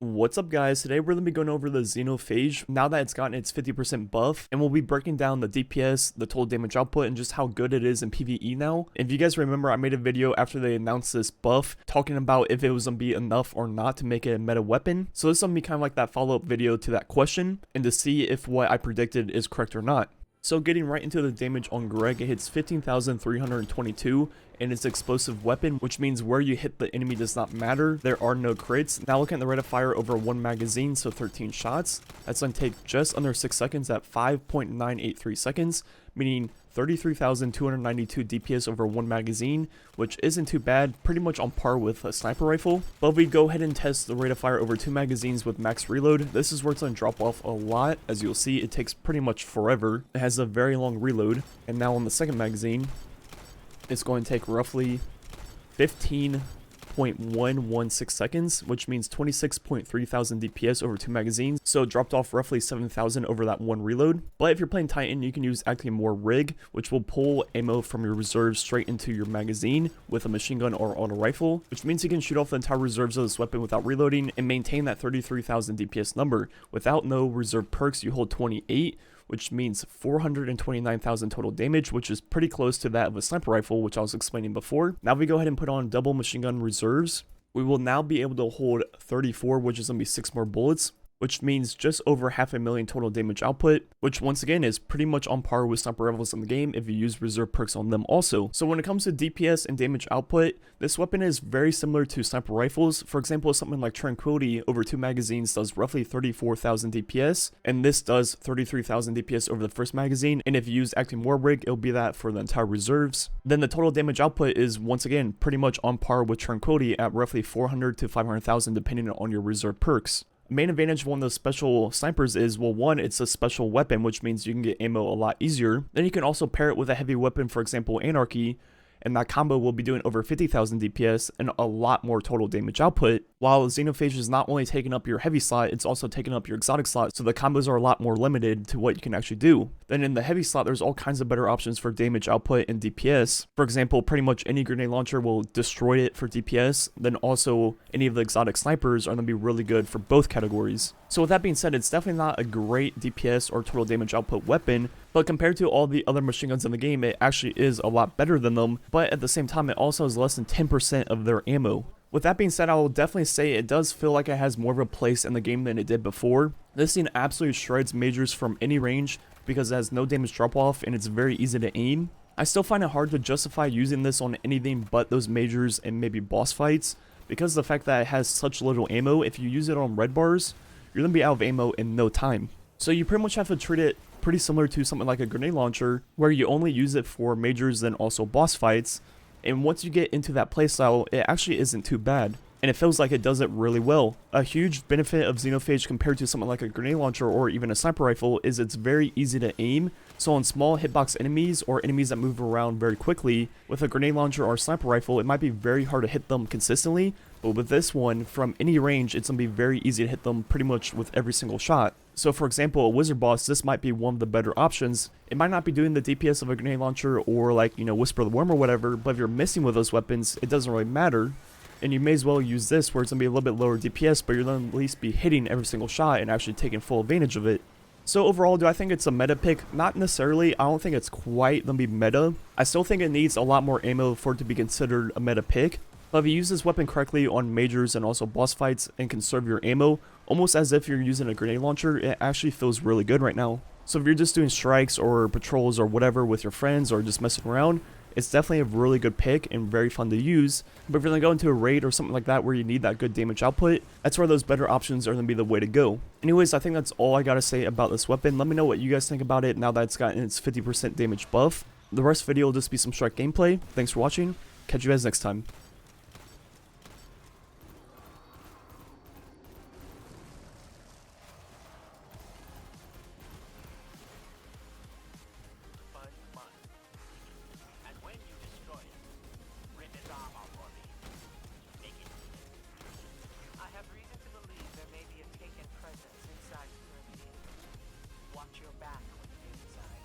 What's up guys, today we're going to be going over the Xenophage now that it's gotten its 50% buff, and we'll be breaking down the DPS, the total damage output, and just how good it is in PvE now. If you guys remember, I made a video after they announced this buff talking about if it was going to be enough or not to make it a meta weapon. So this is going to be kind of like that follow-up video to that question and to see if what I predicted is correct or not. So getting right into the damage on Greg, it hits 15,322 and it's explosive weapon, which means where you hit the enemy does not matter. There are no crits. Now looking at the rate of fire over one magazine, so 13 shots. That's going to take just under 6 seconds at 5.983 seconds, meaning 33,292 DPS over one magazine, which isn't too bad, pretty much on par with a sniper rifle. But if we go ahead and test the rate of fire over two magazines with max reload, this is where it's going to drop off a lot. As you'll see, it takes pretty much forever. It has a very long reload, and now on the second magazine, it's going to take roughly 15.116 seconds, which means 26.3 thousand DPS over two magazines, so it dropped off roughly 7,000 over that one reload. But if you're playing Titan, you can use actually more rig, which will pull ammo from your reserves straight into your magazine with a machine gun or auto rifle, which means you can shoot off the entire reserves of this weapon without reloading and maintain that 33,000 DPS number. Without no reserve perks, you hold 28, which means 429,000 total damage, which is pretty close to that of a sniper rifle, which I was explaining before. Now if we go ahead and put on double machine gun reserves, we will now be able to hold 34, which is going to be 6 more bullets, which means just over 500,000 total damage output, which once again is pretty much on par with sniper rifles in the game if you use reserve perks on them also. So when it comes to DPS and damage output, this weapon is very similar to sniper rifles. For example, something like Tranquility over two magazines does roughly 34,000 DPS, and this does 33,000 DPS over the first magazine, and if you use acting more rig, it'll be that for the entire reserves. Then the total damage output is once again pretty much on par with Tranquility at roughly 400 to 500,000 depending on your reserve perks. Main advantage of one of those special snipers is, well, one, it's a special weapon, which means you can get ammo a lot easier. Then you can also pair it with a heavy weapon, for example, Anarchy, and that combo will be doing over 50,000 DPS and a lot more total damage output. While Xenophage is not only taking up your heavy slot, it's also taking up your exotic slot, so the combos are a lot more limited to what you can actually do. Then in the heavy slot, there's all kinds of better options for damage output and DPS. For example, pretty much any grenade launcher will destroy it for DPS, then also any of the exotic snipers are going to be really good for both categories. So with that being said, it's definitely not a great DPS or total damage output weapon, but compared to all the other machine guns in the game, it actually is a lot better than them, but at the same time, it also has less than 10% of their ammo. With that being said, I will definitely say it does feel like it has more of a place in the game than it did before. This thing absolutely shreds majors from any range because it has no damage drop off and it's very easy to aim. I still find it hard to justify using this on anything but those majors and maybe boss fights because of the fact that it has such little ammo. If you use it on red bars, you're going to be out of ammo in no time. So you pretty much have to treat it pretty similar to something like a grenade launcher where you only use it for majors and also boss fights. And once you get into that playstyle, it actually isn't too bad. And it feels like it does it really well. A huge benefit of Xenophage compared to something like a grenade launcher or even a sniper rifle is it's very easy to aim. So on small hitbox enemies or enemies that move around very quickly, with a grenade launcher or sniper rifle, it might be very hard to hit them consistently. But with this one, from any range, it's going to be very easy to hit them pretty much with every single shot. So for example, a wizard boss, this might be one of the better options. It might not be doing the DPS of a grenade launcher or like, Whisper of the Worm or whatever, but if you're missing with those weapons, it doesn't really matter. And you may as well use this where it's going to be a little bit lower DPS, but you're going to at least be hitting every single shot and actually taking full advantage of it. So overall, do I think it's a meta pick? Not necessarily. I don't think it's quite going to be meta. I still think it needs a lot more ammo for it to be considered a meta pick. But if you use this weapon correctly on majors and also boss fights and conserve your ammo, almost as if you're using a grenade launcher, it actually feels really good right now. So if you're just doing strikes or patrols or whatever with your friends or just messing around, it's definitely a really good pick and very fun to use. But if you're going to go into a raid or something like that where you need that good damage output, that's where those better options are going to be the way to go. Anyways, I think that's all I got to say about this weapon. Let me know what you guys think about it now that it's gotten its 50% damage buff. The rest of the video will just be some strike gameplay. Thanks for watching. Catch you guys next time. I have reason to believe there may be a taken presence inside the pyramid. Watch your back when you get inside.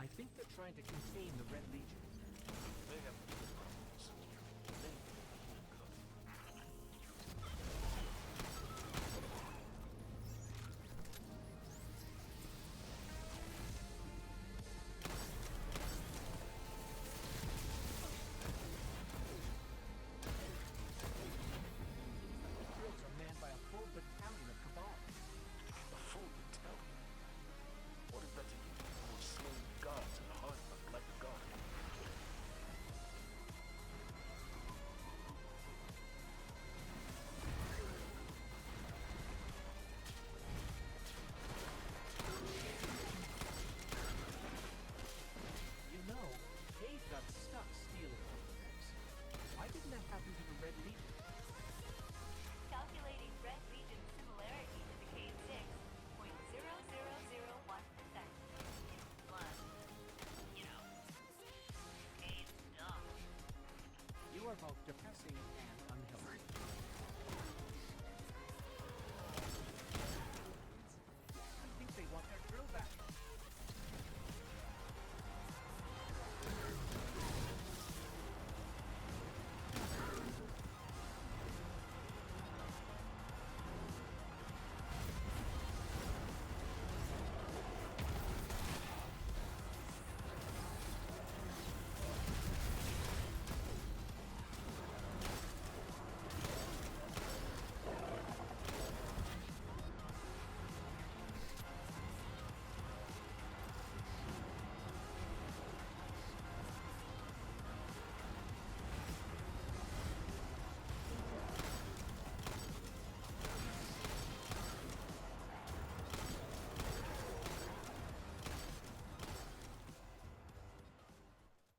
I think they're trying to contain the Red Legion. Mayhem.